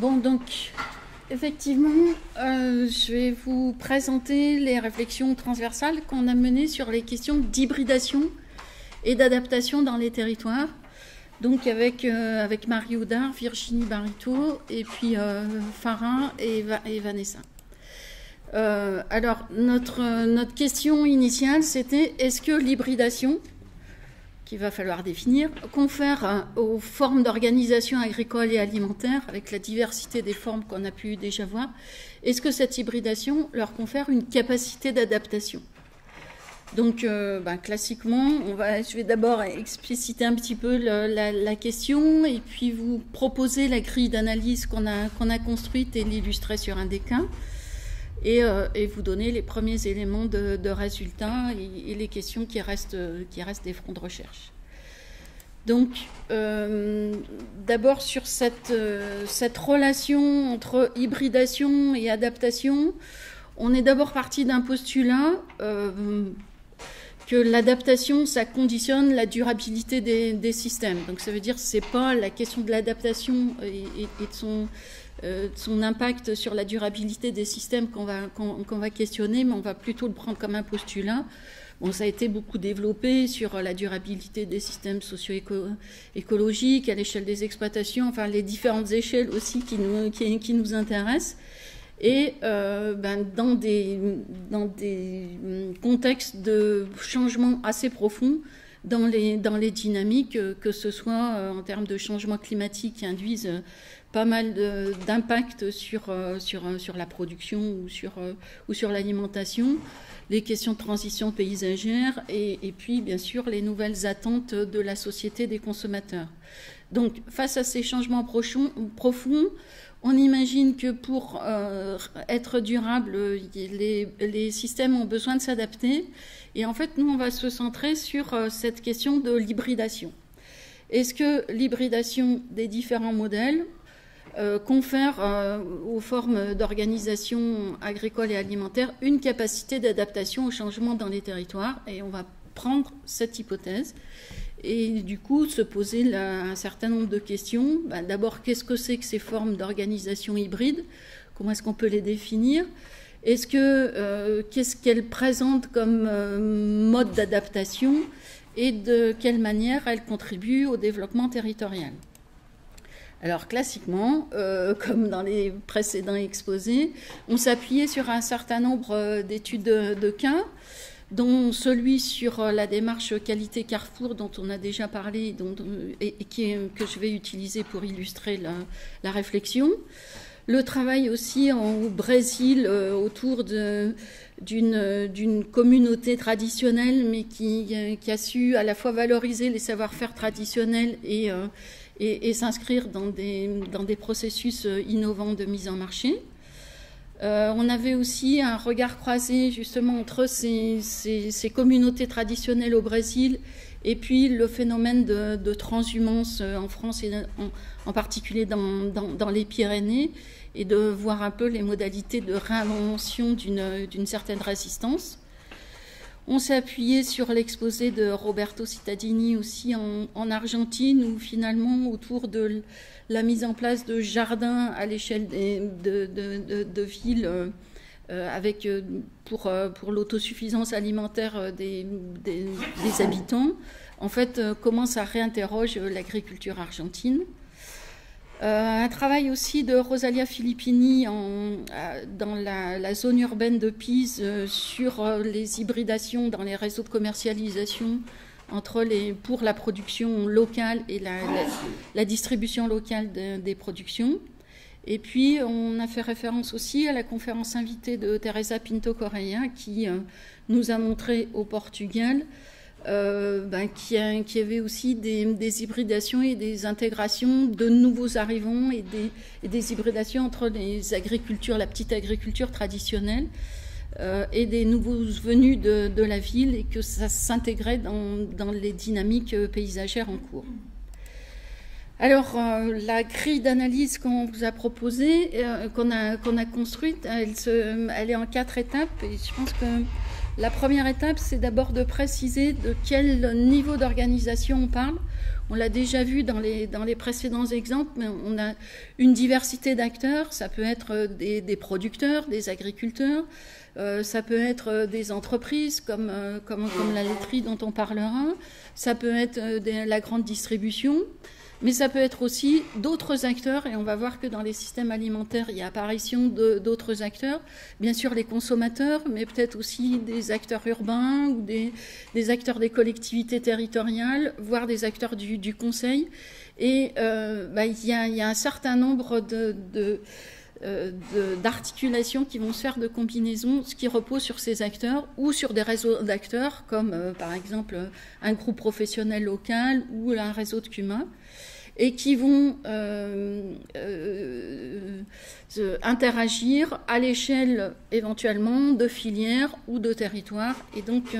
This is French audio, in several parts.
Bon, donc, effectivement, je vais vous présenter les réflexions transversales qu'on a menées sur les questions d'hybridation et d'adaptation dans les territoires. Donc, avec Marie Houdard, Virginie Barito, et puis Farah et Vanessa. Alors, notre question initiale, c'était est-ce que l'hybridation, qu'il va falloir définir, confère aux formes d'organisation agricole et alimentaire, avec la diversité des formes qu'on a pu déjà voir, est-ce que cette hybridation leur confère une capacité d'adaptation? Donc, classiquement, je vais d'abord expliciter un petit peu la question et puis vous proposer la grille d'analyse qu'on a construite et l'illustrer sur un des cas et vous donner les premiers éléments de résultats et les questions qui restent des fronts de recherche. Donc, d'abord sur cette relation entre hybridation et adaptation, on est d'abord parti d'un postulat que l'adaptation, ça conditionne la durabilité des systèmes. Donc ça veut dire que ce n'est pas la question de l'adaptation et de son impact sur la durabilité des systèmes qu'on va questionner, mais on va plutôt le prendre comme un postulat. Bon, ça a été beaucoup développé sur la durabilité des systèmes socio-écologiques à l'échelle des exploitations, enfin les différentes échelles aussi qui nous intéressent. Et dans des contextes de changement assez profonds dans les dynamiques, que ce soit en termes de changement climatique qui induisent pas mal d'impact sur la production ou sur l'alimentation, les questions de transition paysagère et puis bien sûr les nouvelles attentes de la société des consommateurs. Donc face à ces changements profonds, on imagine que pour être durable, les systèmes ont besoin de s'adapter. Et en fait, nous, on va se centrer sur cette question de l'hybridation. Est-ce que l'hybridation des différents modèles confère aux formes d'organisation agricole et alimentaire une capacité d'adaptation au changement dans les territoires? Et on va prendre cette hypothèse. Et du coup, se poser un certain nombre de questions. D'abord, qu'est-ce que c'est que ces formes d'organisation hybride? Comment est-ce qu'on peut les définir? Qu'est-ce qu'elles présentent comme mode d'adaptation? Et de quelle manière elles contribuent au développement territorial? Alors, classiquement, comme dans les précédents exposés, on s'appuyait sur un certain nombre d'études de cas, dont celui sur la démarche qualité Carrefour dont on a déjà parlé que je vais utiliser pour illustrer la réflexion. Le travail aussi au Brésil autour d'une communauté traditionnelle mais qui a su à la fois valoriser les savoir-faire traditionnels et s'inscrire dans des processus innovants de mise en marché. On avait aussi un regard croisé justement entre ces communautés traditionnelles au Brésil et puis le phénomène de transhumance en France et en particulier dans les Pyrénées et de voir un peu les modalités de réinvention d'une certaine résistance. On s'est appuyé sur l'exposé de Roberto Cittadini aussi en Argentine où finalement autour de la mise en place de jardins à l'échelle de villes avec pour l'autosuffisance alimentaire des habitants, en fait, comment ça réinterroge l'agriculture argentine. Un travail aussi de Rosalia Filippini dans la zone urbaine de Pise sur les hybridations dans les réseaux de commercialisation pour la production locale et la distribution locale des productions. Et puis, on a fait référence aussi à la conférence invitée de Teresa Pinto Correia qui nous a montré au Portugal qu'il y avait aussi des hybridations et des intégrations de nouveaux arrivants et des hybridations entre la petite agriculture traditionnelle et des nouveaux venus de la ville et que ça s'intégrait dans les dynamiques paysagères en cours. Alors, la grille d'analyse qu'on vous a proposée, qu'on a construite, elle est en 4 étapes et je pense que La première étape, c'est d'abord de préciser de quel niveau d'organisation on parle. On l'a déjà vu dans les précédents exemples, mais on a une diversité d'acteurs. Ça peut être des producteurs, des agriculteurs, ça peut être des entreprises comme la laiterie dont on parlera, ça peut être la grande distribution, mais ça peut être aussi d'autres acteurs, et on va voir que dans les systèmes alimentaires, il y a apparition d'autres acteurs, bien sûr les consommateurs, mais peut-être aussi des acteurs urbains ou des acteurs des collectivités territoriales, voire des acteurs du conseil. Et il y a un certain nombre d'articulations qui vont se faire de combinaisons, ce qui repose sur ces acteurs ou sur des réseaux d'acteurs, comme par exemple un groupe professionnel local ou un réseau de CUMA, et qui vont interagir à l'échelle éventuellement de filières ou de territoires. Et donc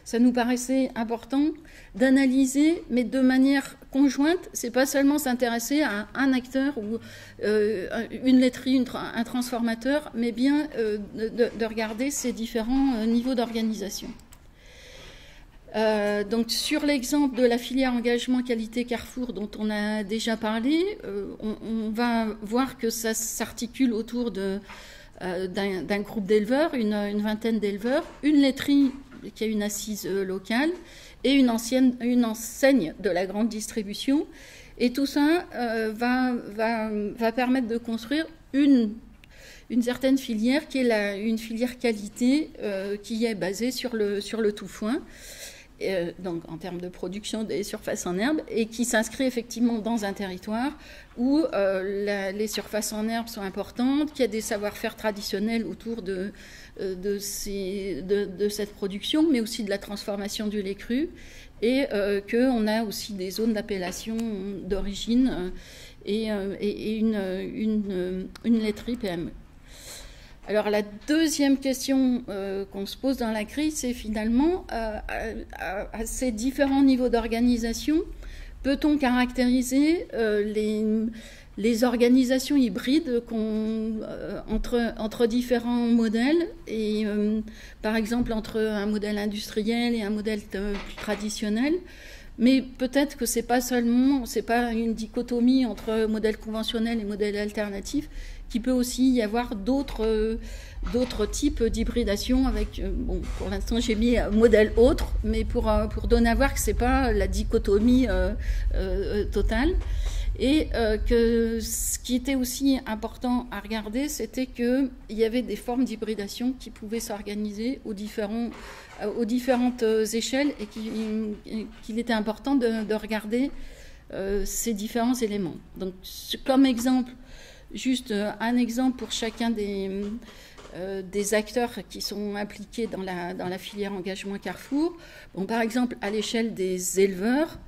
ça nous paraissait important d'analyser, mais de manière conjointe. C'est pas seulement s'intéresser à un acteur ou une laiterie, un transformateur, mais bien de regarder ces différents niveaux d'organisation. Donc sur l'exemple de la filière engagement qualité Carrefour dont on a déjà parlé, on va voir que ça s'articule autour d'un groupe d'éleveurs, une vingtaine d'éleveurs, une laiterie qui a une assise locale et une enseigne de la grande distribution. Et tout ça va permettre de construire une certaine filière qui est une filière qualité qui est basée sur le tout foin. Donc en termes de production des surfaces en herbe, et qui s'inscrit effectivement dans un territoire où les surfaces en herbe sont importantes, qu'il y a des savoir-faire traditionnels autour de cette production, mais aussi de la transformation du lait cru, et qu'on a aussi des zones d'appellation d'origine et une laiterie PME. Alors la deuxième question qu'on se pose dans la crise, c'est finalement à ces différents niveaux d'organisation, peut-on caractériser les organisations hybrides entre différents modèles, et par exemple entre un modèle industriel et un modèle plus traditionnel? Mais peut-être que c'est pas une dichotomie entre modèle conventionnel et modèle alternatif, qu'il peut aussi y avoir d'autres types d'hybridation avec, bon, pour l'instant j'ai mis modèle autre, mais pour donner à voir que c'est pas la dichotomie totale. Et que ce qui était aussi important à regarder, c'était qu'il y avait des formes d'hybridation qui pouvaient s'organiser aux différentes échelles, et qu'il était important de regarder ces différents éléments. Donc, comme exemple, juste un exemple pour chacun des acteurs qui sont impliqués dans la filière engagement Carrefour. Bon, par exemple, à l'échelle des éleveurs,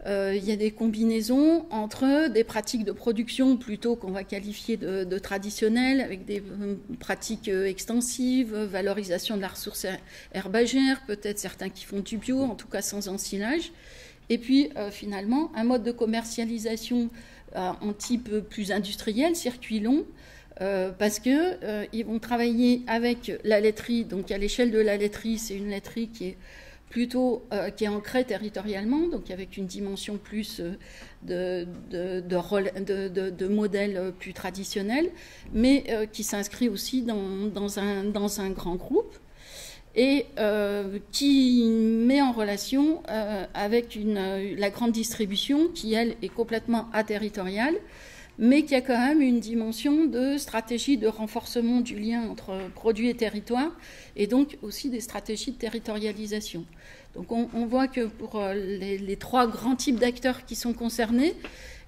il y a des combinaisons entre des pratiques de production plutôt qu'on va qualifier de traditionnelles, avec des pratiques extensives, valorisation de la ressource herbagère, peut-être certains qui font du bio, en tout cas sans ensilage. Et puis finalement, un mode de commercialisation en type plus industriel, circuit long, parce qu'ils vont travailler avec la laiterie. Donc à l'échelle de la laiterie, c'est une laiterie qui est plutôt qui est ancrée territorialement, donc avec une dimension plus de modèle plus traditionnel, mais qui s'inscrit aussi dans un grand groupe, et qui met en relation avec la grande distribution qui, elle, est complètement aterritoriale, mais qui a quand même une dimension de stratégie de renforcement du lien entre produit et territoire, et donc aussi des stratégies de territorialisation. Donc on voit que pour les trois grands types d'acteurs qui sont concernés,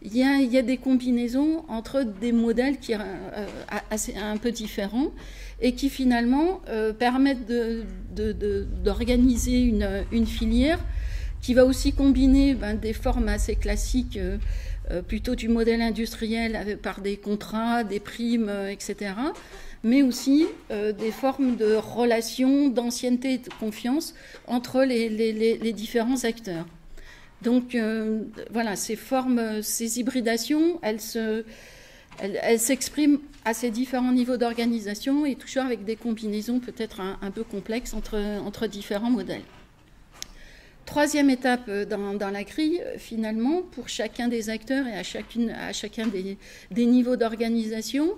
il y a des combinaisons entre des modèles qui sont un peu différents, et qui finalement permettent d'organiser une filière qui va aussi combiner des formes assez classiques, plutôt du modèle industriel par des contrats, des primes, etc., mais aussi des formes de relations, d'ancienneté et de confiance entre les différents acteurs. Donc voilà, ces hybridations, elles Elle s'exprime à ces différents niveaux d'organisation et toujours avec des combinaisons peut-être un peu complexes entre différents modèles. Troisième étape dans la grille, finalement, pour chacun des acteurs et à chacun des niveaux d'organisation,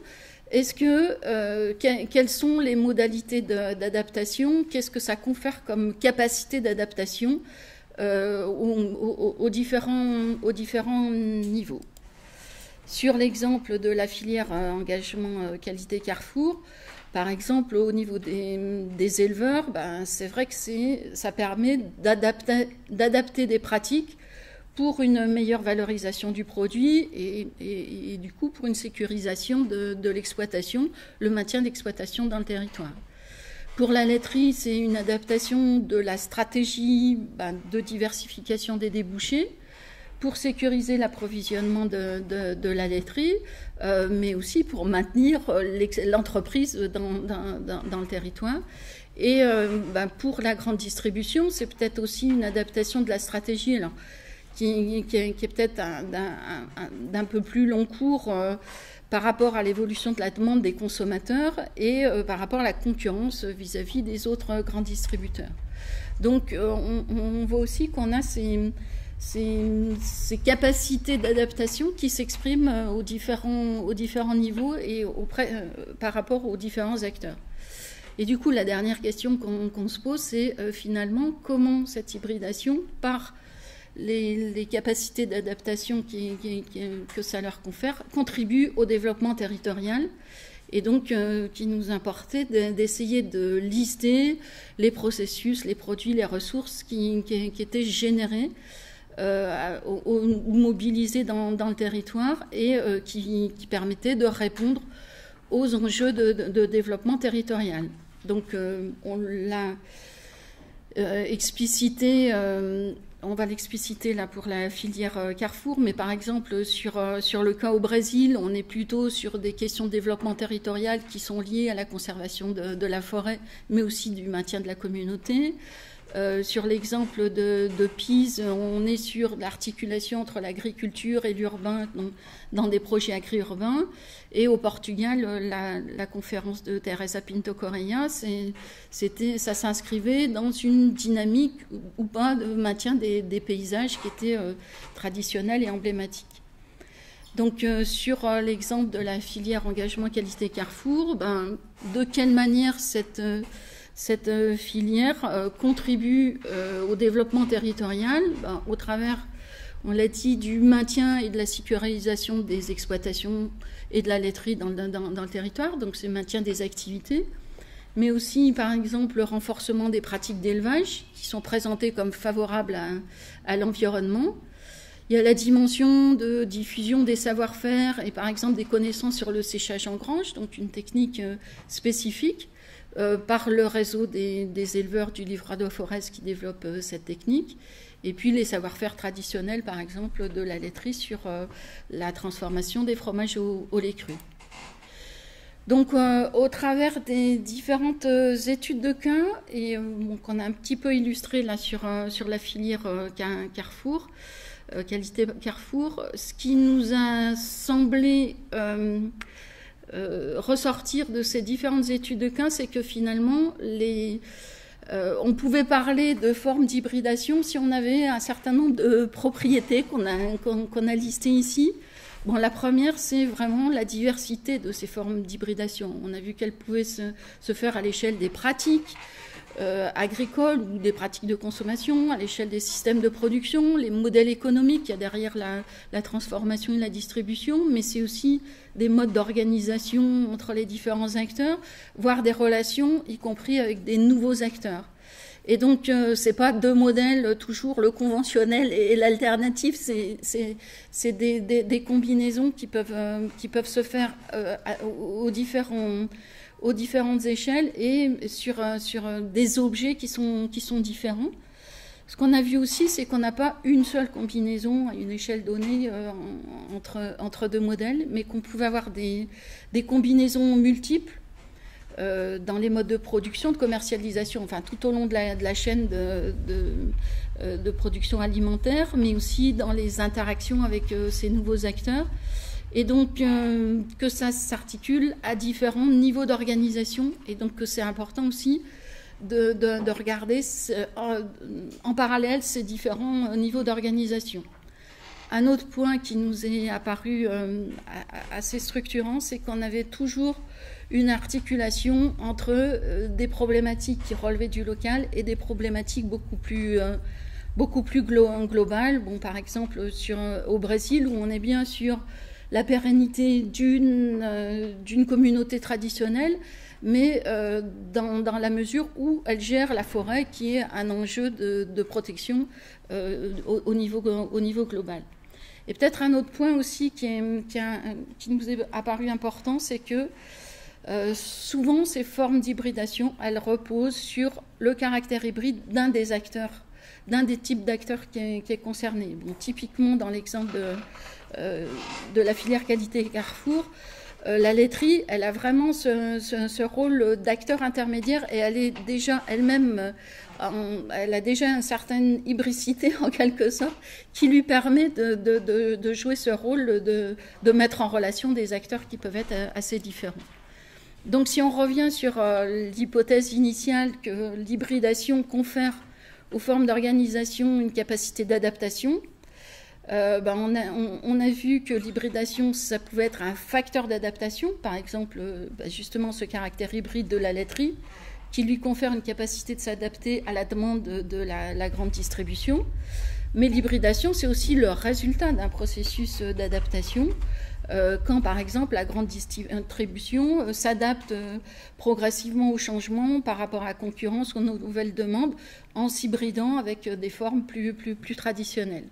quelles sont les modalités d'adaptation? Qu'est-ce que ça confère comme capacité d'adaptation aux différents niveaux? Sur l'exemple de la filière engagement qualité Carrefour, par exemple, au niveau des éleveurs, c'est vrai que ça permet d'adapter des pratiques pour une meilleure valorisation du produit et du coup pour une sécurisation de l'exploitation, le maintien d'exploitation dans le territoire. Pour la laiterie, c'est une adaptation de la stratégie de diversification des débouchés pour sécuriser l'approvisionnement de la laiterie, mais aussi pour maintenir l'entreprise dans le territoire. Et pour la grande distribution, c'est peut-être aussi une adaptation de la stratégie qui est peut-être d'un peu plus long cours par rapport à l'évolution de la demande des consommateurs et par rapport à la concurrence vis-à-vis des autres grands distributeurs. Donc on voit aussi qu'on a ces capacités d'adaptation qui s'expriment aux différents niveaux et par rapport aux différents acteurs. Et du coup, la dernière question qu'on se pose, c'est finalement comment cette hybridation, par les capacités d'adaptation que ça leur confère, contribue au développement territorial. Et donc, qui nous importait d'essayer de lister les processus, les produits, les ressources qui étaient générés ou mobilisés dans le territoire et qui permettaient de répondre aux enjeux de développement territorial. Donc on l'a explicité, on va l'expliciter là pour la filière Carrefour, mais par exemple sur le cas au Brésil, on est plutôt sur des questions de développement territorial qui sont liées à la conservation de la forêt, mais aussi du maintien de la communauté. Sur l'exemple de Pise, on est sur l'articulation entre l'agriculture et l'urbain dans des projets agri-urbains. Et au Portugal, la conférence de Teresa Pinto Correia, ça s'inscrivait dans une dynamique ou pas de maintien des paysages qui étaient traditionnels et emblématiques. Donc sur l'exemple de la filière engagement qualité Carrefour, de quelle manière cette filière contribue au développement territorial au travers, on l'a dit, du maintien et de la sécurisation des exploitations et de la laiterie dans le territoire, donc c'est le maintien des activités, mais aussi par exemple le renforcement des pratiques d'élevage qui sont présentées comme favorables à l'environnement. Il y a la dimension de diffusion des savoir-faire et par exemple des connaissances sur le séchage en grange, donc une technique spécifique, par le réseau des éleveurs du Livrado Forez qui développent cette technique, et puis les savoir-faire traditionnels, par exemple, de la laiterie sur la transformation des fromages au lait cru. Donc, au travers des différentes études de cas, et qu'on a un petit peu illustré là sur la filière Carrefour, qualité Carrefour, ce qui nous a semblé ressortir de ces différentes études de cas, c'est que finalement, on pouvait parler de formes d'hybridation si on avait un certain nombre de propriétés qu'on a listées ici. Bon, la première, c'est vraiment la diversité de ces formes d'hybridation. On a vu qu'elles pouvaient se faire à l'échelle des pratiques agricoles ou des pratiques de consommation, à l'échelle des systèmes de production, les modèles économiques, il y a derrière la transformation et la distribution, mais c'est aussi des modes d'organisation entre les différents acteurs, voire des relations, y compris avec des nouveaux acteurs. Et donc, c'est pas deux modèles, toujours le conventionnel et l'alternatif, c'est des combinaisons qui peuvent se faire aux différentes échelles et sur des objets qui sont différents. Ce qu'on a vu aussi, c'est qu'on n'a pas une seule combinaison à une échelle donnée entre deux modèles, mais qu'on pouvait avoir des combinaisons multiples dans les modes de production, de commercialisation, enfin tout au long de la chaîne de production alimentaire, mais aussi dans les interactions avec ces nouveaux acteurs. et donc que ça s'articule à différents niveaux d'organisation, et donc que c'est important aussi de regarder en parallèle ces différents niveaux d'organisation. Un autre point qui nous est apparu assez structurant, c'est qu'on avait toujours une articulation entre des problématiques qui relevaient du local et des problématiques beaucoup plus globales. Bon, par exemple, au Brésil, où on est bien sur la pérennité d'une communauté traditionnelle, mais dans la mesure où elle gère la forêt, qui est un enjeu de protection au niveau global. Et peut-être un autre point aussi qui nous est apparu important, c'est que souvent ces formes d'hybridation, elles reposent sur le caractère hybride d'un des acteurs, d'un des types d'acteurs qui est concerné. Bon, typiquement, dans l'exemple de la filière qualité Carrefour, la laiterie, elle a vraiment ce rôle d'acteur intermédiaire, et elle est déjà elle-même, elle a déjà une certaine hybricité en quelque sorte qui lui permet de jouer ce rôle de mettre en relation des acteurs qui peuvent être assez différents. Donc si on revient sur l'hypothèse initiale que l'hybridation confère aux formes d'organisation une capacité d'adaptation, on a vu que l'hybridation, ça pouvait être un facteur d'adaptation, par exemple justement ce caractère hybride de la laiterie, qui lui confère une capacité de s'adapter à la demande de la grande distribution. Mais l'hybridation, c'est aussi le résultat d'un processus d'adaptation, quand par exemple la grande distribution s'adapte progressivement au changement par rapport à la concurrence ou aux nouvelles demandes, en s'hybridant avec des formes plus traditionnelles.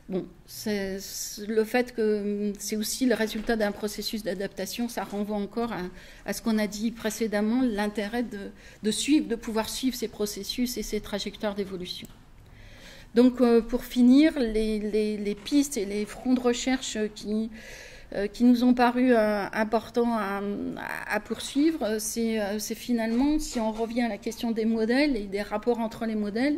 Bon, le fait que c'est aussi le résultat d'un processus d'adaptation, ça renvoie encore à ce qu'on a dit précédemment, l'intérêt de pouvoir suivre ces processus et ces trajectoires d'évolution. Donc, pour finir, les pistes et les fronts de recherche qui nous ont paru importants à poursuivre, c'est finalement, si on revient à la question des modèles et des rapports entre les modèles,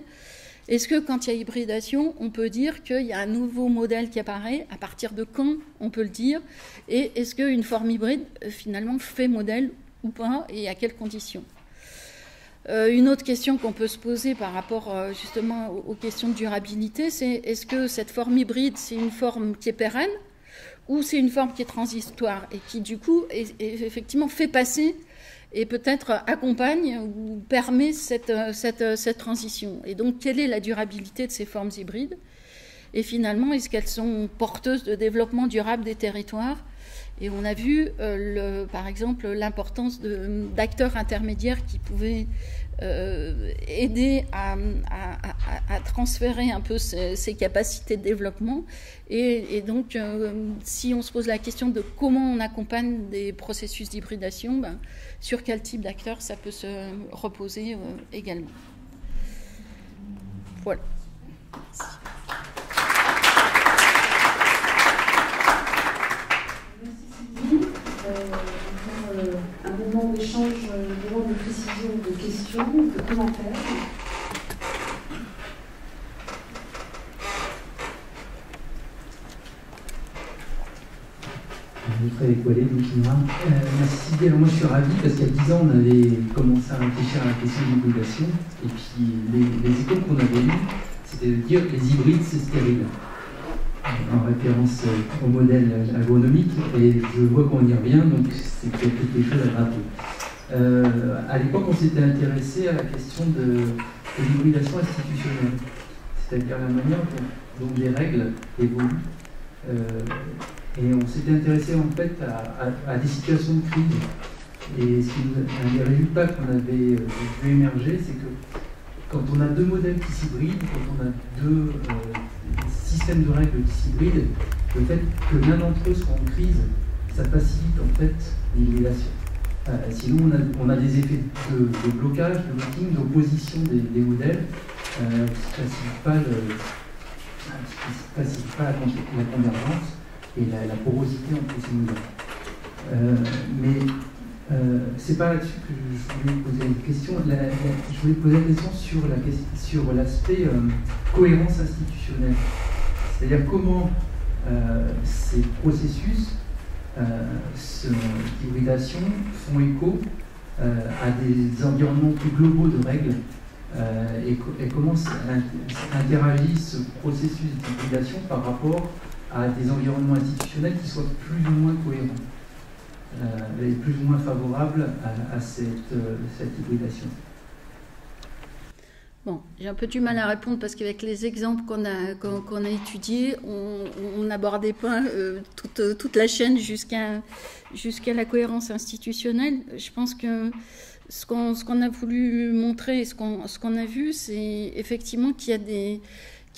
est-ce que quand il y a hybridation, on peut dire qu'il y a un nouveau modèle qui apparaît? À partir de quand on peut le dire? Et est-ce qu'une forme hybride, finalement, fait modèle ou pas, et à quelles conditions? Une autre question qu'on peut se poser par rapport justement aux questions de durabilité, c'est est-ce que cette forme hybride, c'est une forme qui est pérenne ou c'est une forme qui est transitoire et qui, du coup, effectivement fait passer et peut-être accompagne ou permet cette transition. Et donc, quelle est la durabilité de ces formes hybrides? Et finalement, est-ce qu'elles sont porteuses de développement durable des territoires? Et on a vu, par exemple, l'importance d'acteurs intermédiaires qui pouvaient aider à transférer un peu ces capacités de développement. Et donc, si on se pose la question de comment on accompagne des processus d'hybridation, sur quel type d'acteurs ça peut se reposer également. Voilà. Un moment d'échange, un moment de précision, de questions, de commentaires. Frédéric Ouellet, merci. Alors moi je suis ravi parce qu'il y a 10 ans on avait commencé à réfléchir à la question de l'hybridation et puis les échos qu'on avait lus, c'était de dire que les hybrides c'est stérile, en référence au modèle agronomique, et je vois qu'on y revient, donc c'est quelque chose à rappeler. À l'époque on s'était intéressé à la question de l'hybridation institutionnelle, c'est-à-dire la manière dont les règles évoluent. Et on s'était intéressé en fait à des situations de crise. Et un des résultats qu'on avait vu émerger, c'est que quand on a deux modèles qui s'hybrident, quand on a deux systèmes de règles qui s'hybrident, le fait que l'un d'entre eux soit en crise, ça facilite en fait l'hybridation. Sinon, on a des effets de blocage, de blocking, d'opposition des modèles qui ne facilitent pas la convergence et la porosité entre ces modèles. Mais c'est pas là-dessus que je voulais poser une question. Je voulais poser une question sur l'aspect cohérence institutionnelle. C'est-à-dire comment ces processus cette hybridation font écho à des environnements plus globaux de règles et comment interagit ce processus d'hybridation par rapport à des environnements institutionnels qui soient plus ou moins cohérents et plus ou moins favorables à cette hybridation. Bon, j'ai un peu du mal à répondre parce qu'avec les exemples qu'on a étudiés, on n'abordait pas toute la chaîne jusqu'à la cohérence institutionnelle. Je pense que ce qu'on a voulu montrer et ce qu'on a vu, c'est effectivement qu'il y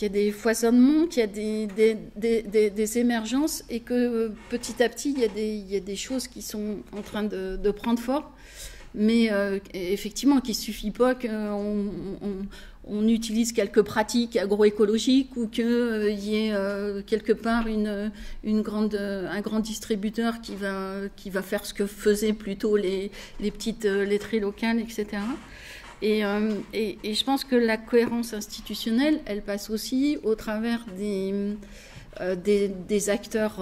a des foisonnements, qu'il y a des émergences et que petit à petit, il y a des choses qui sont en train de prendre forme. Mais effectivement, qu'il ne suffit pas qu'on utilise quelques pratiques agroécologiques ou qu'il y ait quelque part un grand distributeur qui va faire ce que faisaient plutôt les petites laiteries locales, etc. Et je pense que la cohérence institutionnelle, elle passe aussi au travers des acteurs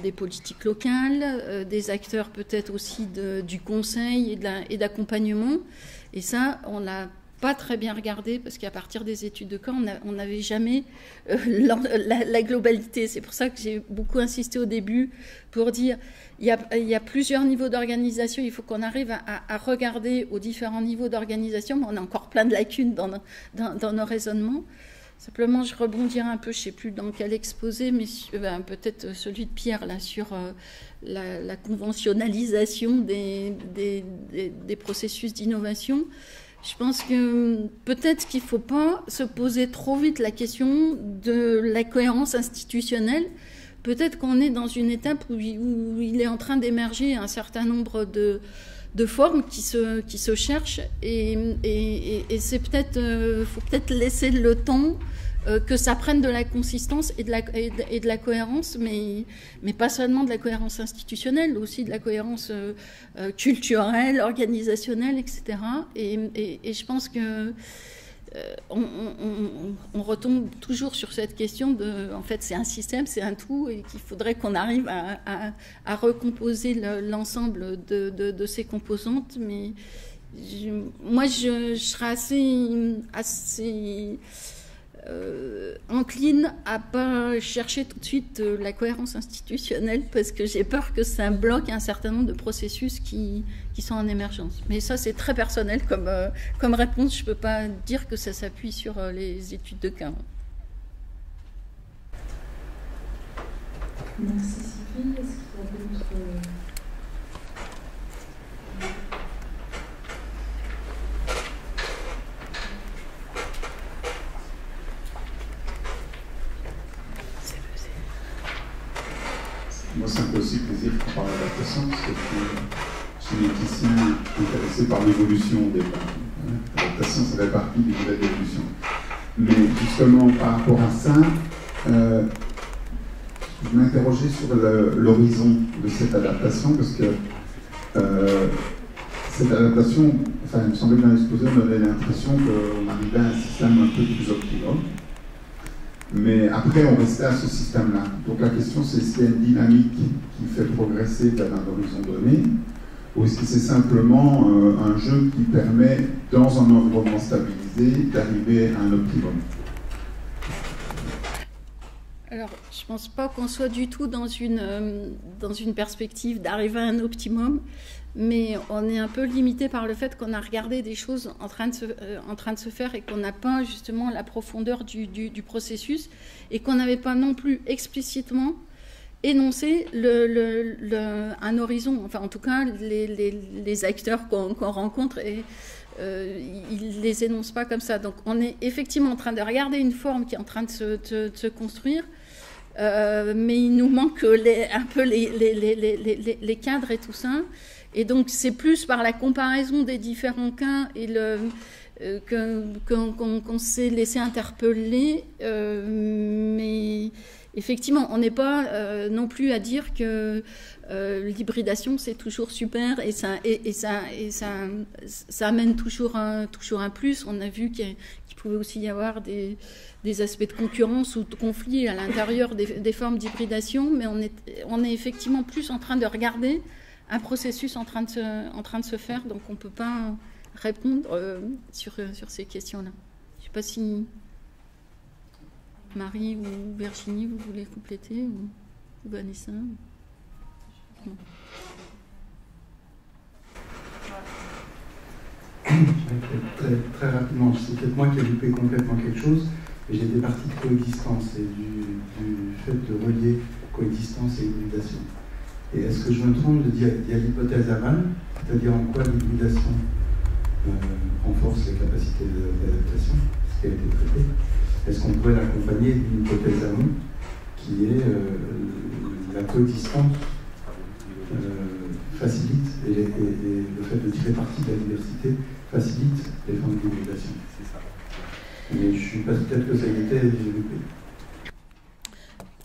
des politiques locales, des acteurs peut-être aussi du conseil et d'accompagnement. Et ça, on l'a pas très bien regardé parce qu'à partir des études de cas, on n'avait jamais la globalité. C'est pour ça que j'ai beaucoup insisté au début pour dire il y a plusieurs niveaux d'organisation. Il faut qu'on arrive à regarder aux différents niveaux d'organisation, mais on a encore plein de lacunes dans nos raisonnements. Simplement, je rebondirai un peu, je ne sais plus dans quel exposé, mais peut-être celui de Pierre, là, sur la conventionnalisation des processus d'innovation. Je pense que peut-être qu'il ne faut pas se poser trop vite la question de la cohérence institutionnelle. Peut-être qu'on est dans une étape où il est en train d'émerger un certain nombre de formes qui se cherchent et c'est peut-être faut peut-être laisser le temps que ça prenne de la consistance et de la cohérence, mais pas seulement de la cohérence institutionnelle, aussi de la cohérence culturelle, organisationnelle, etc. Et je pense que on retombe toujours sur cette question de, en fait, c'est un système, c'est un tout, et qu'il faudrait qu'on arrive à recomposer l'ensemble de ces composantes. Mais moi, je serais assez encline à pas chercher tout de suite la cohérence institutionnelle parce que j'ai peur que ça bloque un certain nombre de processus qui sont en émergence. Mais ça, c'est très personnel comme réponse. Je peux pas dire que ça s'appuie sur les études de cas. Merci Sylvie. Est-ce qu'il y a d'autres... Moi, c'est un peu aussi plaisir qu'on parle d'adaptation, parce que je suis électricien intéressé par l'évolution des parties. L'adaptation, ça fait partie des nouvelles évolutions. Mais justement, par rapport à ça, je m'interrogeais sur l'horizon de cette adaptation, parce que cette adaptation, enfin, il me semblait que dans l'exposé, on avait l'impression qu'on arrivait à un système un peu plus optimum. Mais après, on restait à ce système-là. Donc la question, c'est est-ce qu'il y a une dynamique qui fait progresser vers un horizon donné, ou est-ce que c'est simplement un jeu qui permet, dans un environnement stabilisé, d'arriver à un optimum? Alors, je ne pense pas qu'on soit du tout dans une perspective d'arriver à un optimum, mais on est un peu limité par le fait qu'on a regardé des choses en train de se faire et qu'on n'a pas justement la profondeur du processus et qu'on n'avait pas non plus explicitement énoncé un horizon. Enfin, en tout cas, les acteurs qu'on rencontre, ils ne les énoncent pas comme ça. Donc, on est effectivement en train de regarder une forme qui est en train de se construire. Mais il nous manque un peu les cadres et tout ça. Et donc, c'est plus par la comparaison des différents cas et qu'on s'est laissé interpeller. Mais effectivement, on n'est pas non plus à dire que l'hybridation c'est toujours super et ça amène toujours un plus. On a vu qu'il pouvait aussi y avoir des aspects de concurrence ou de conflit à l'intérieur des formes d'hybridation, mais on est effectivement plus en train de regarder un processus en train de se faire, donc on ne peut pas répondre sur ces questions-là. Je ne sais pas si Marie ou Virginie, vous voulez compléter, ou Vanessa. Non. Très rapidement, c'est peut-être moi qui ai loupé complètement quelque chose, mais j'étais parti de coexistence et du fait de relier coexistence et hybridation. Et est-ce que je me trompe de dire qu'il y a l'hypothèse aval, c'est-à-dire en quoi l'hybridation renforce les capacités d'adaptation, ce qui a été traité? Est-ce qu'on pourrait l'accompagner d'une hypothèse amont qui est la coexistence facilite et le fait de tirer parti de la diversité facilite les formes d'hybridation? C'est ça. Mais je suis pas peut-être que ça y était, j'ai loupé.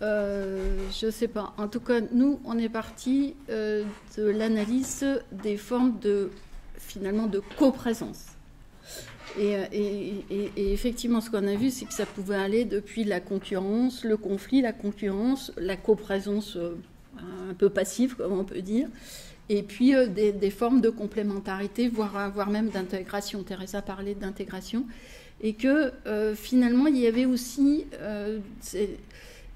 Je sais pas. En tout cas, nous, on est parti de l'analyse des formes finalement de coprésence. Et effectivement, ce qu'on a vu, c'est que ça pouvait aller depuis la concurrence, le conflit, la concurrence, la coprésence un peu passive, comme on peut dire, et puis des formes de complémentarité, voire même d'intégration. Teresa parlait d'intégration. Et que finalement, il y avait aussi...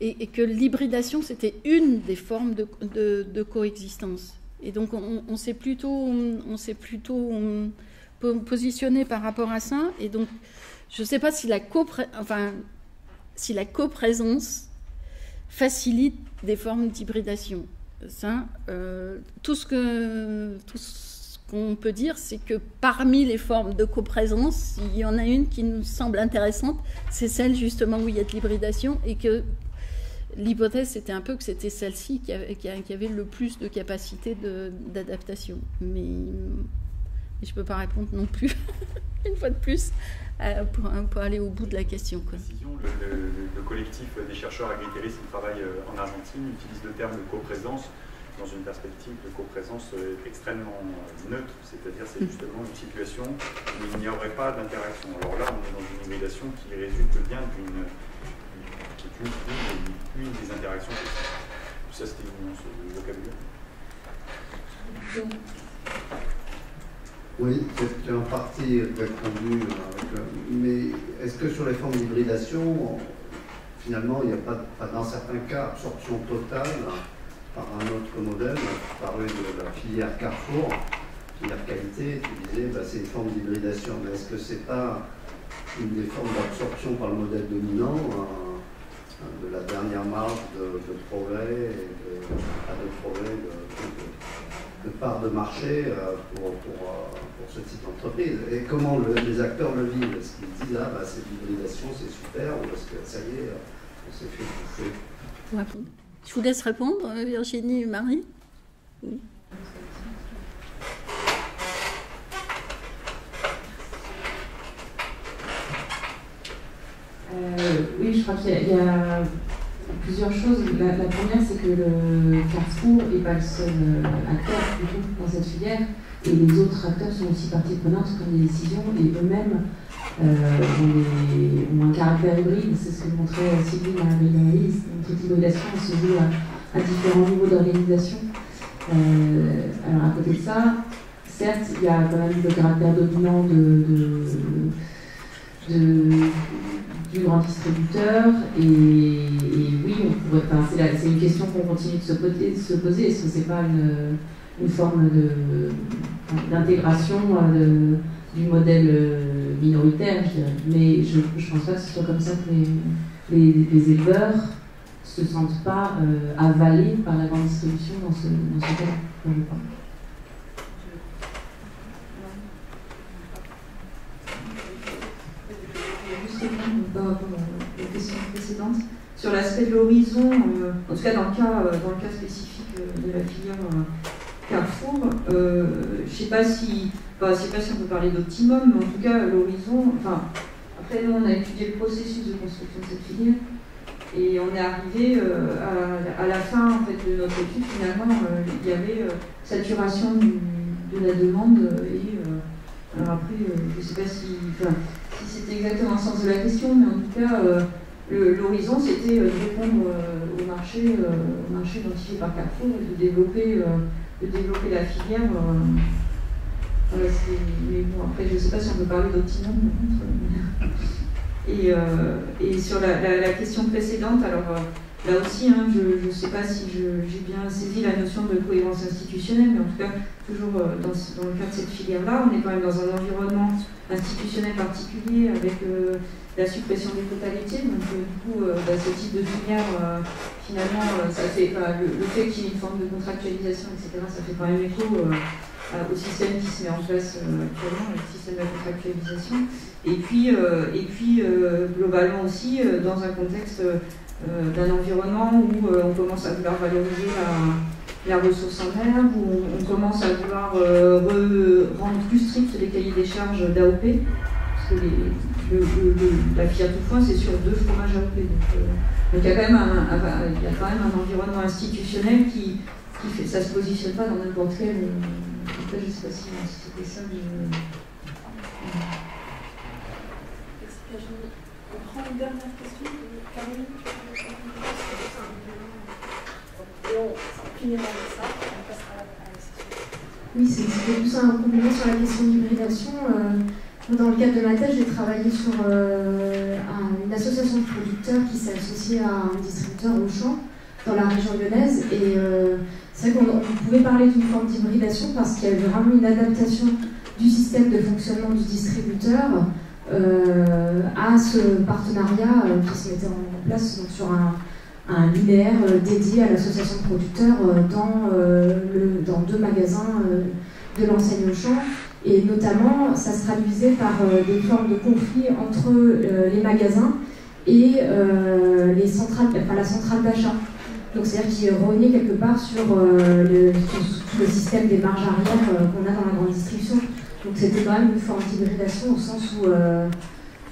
et que l'hybridation, c'était une des formes de coexistence. Et donc, on s'est plutôt positionné par rapport à ça. Et donc, je ne sais pas si la coprésence facilite des formes d'hybridation. Ça, tout ce qu'on peut dire, c'est que parmi les formes de coprésence, il y en a une qui nous semble intéressante, c'est celle justement où il y a de l'hybridation, et que l'hypothèse, c'était un peu que c'était celle-ci qui avait le plus de capacité d'adaptation. Mais je ne peux pas répondre non plus, une fois de plus, pour aller au bout de la question. Quoi. Le collectif des chercheurs agritéris qui travaillent en Argentine utilise le terme de coprésence dans une perspective de coprésence extrêmement neutre, c'est-à-dire c'est justement une situation où il n'y aurait pas d'interaction. Alors là, on est dans une hybridation qui résulte bien d'une des interactions possibles. Ça, c'était une nuance de vocabulaire. Oui, j'ai en partie répondu, mais est-ce que sur les formes d'hybridation, finalement, il n'y a pas, dans certains cas, absorption totale par un autre modèle? Tu parlais de la filière Carrefour, filière qualité, tu disais c'est une forme d'hybridation, mais est-ce que ce n'est pas une des formes d'absorption par le modèle dominant de la dernière marge de progrès et de part de marché pour ce type d'entreprise? Et comment les acteurs le vivent? Est-ce qu'ils disent c'est l'hybridation, c'est super, ou est-ce que ça y est, on s'est fait bouffer? Je vous laisse répondre, Virginie et Marie. Oui. Oui, je crois qu'il y a plusieurs choses. La première, c'est que le Carrefour n'est pas le seul acteur du coup, dans cette filière, et les autres acteurs sont aussi partie prenante, prennent des décisions, et eux-mêmes ont un caractère hybride. C'est ce que montrait Sylvie dans l'analyse. Toute hybridation se joue à différents niveaux d'organisation. Alors à côté de ça, certes, il y a quand même le caractère dominant du grand distributeur, et oui, on pourrait, c'est une question qu'on continue de se poser. Est-ce que c'est pas une forme d'intégration du modèle minoritaire, je dirais. Mais je ne pense pas que ce soit comme ça que les éleveurs ne se sentent pas avalés par la grande distribution dans ce cas-là, je pense. Par rapport aux questions précédentes, sur l'aspect de l'horizon, en tout cas dans le cas spécifique de la filière Carrefour, je ne sais pas si on peut parler d'optimum, mais en tout cas l'horizon, après nous on a étudié le processus de construction de cette filière, Et on est arrivé à la fin en fait, de notre étude, finalement, il y avait saturation de la demande. Alors après, je ne sais pas si c'était exactement le sens de la question, mais en tout cas, l'horizon, c'était de répondre au marché identifié par Carrefour et de développer la filière. Voilà, mais bon, après, je ne sais pas si on peut parler d'optimum. Et sur la question précédente, alors là aussi, hein, je ne sais pas si j'ai bien saisi la notion de cohérence institutionnelle, mais en tout cas, toujours dans le cadre de cette filière-là, on est quand même dans un environnement institutionnel particulier avec la suppression des quotas laitiers. Donc, du coup, ce type de filière, finalement, ça fait, le fait qu'il y ait une forme de contractualisation, etc., ça fait quand même écho au système qui se met en place actuellement, le système de la contractualisation. Et puis globalement aussi, dans un contexte d'un environnement où on commence à vouloir valoriser la ressource en herbe, où on commence à vouloir rendre plus stricts les cahiers des charges d'AOP, parce que la filière tout foin, c'est sur 2 fromages AOP. Donc il y a quand même un environnement institutionnel qui fait, ça ne se positionne pas dans n'importe quel. Je ne sais pas si c'était ça. On prend une dernière question de Caroline. Et on finira avec ça, on passera à la session. Oui, c'était plus un complément sur la question d'hybridation. Dans le cadre de ma thèse, j'ai travaillé sur une association de producteurs qui s'est associée à un distributeur Auchan dans la région lyonnaise. Et c'est vrai qu'on pouvait parler d'une forme d'hybridation parce qu'il y avait vraiment une adaptation du système de fonctionnement du distributeur à ce partenariat qui se mettait en place donc, sur un linéaire dédié à l'association de producteurs dans 2 magasins de l'enseigne Auchan. Et notamment, ça se traduisait par des formes de conflits entre les magasins et la centrale d'achat. Donc c'est-à-dire qu'il revenait quelque part sur le système des marges arrière qu'on a dans la grande distribution. Donc c'était quand même une forme d'hybridation au sens où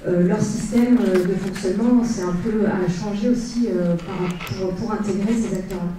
leur système de fonctionnement c'est un peu à changer aussi pour intégrer ces acteurs-là.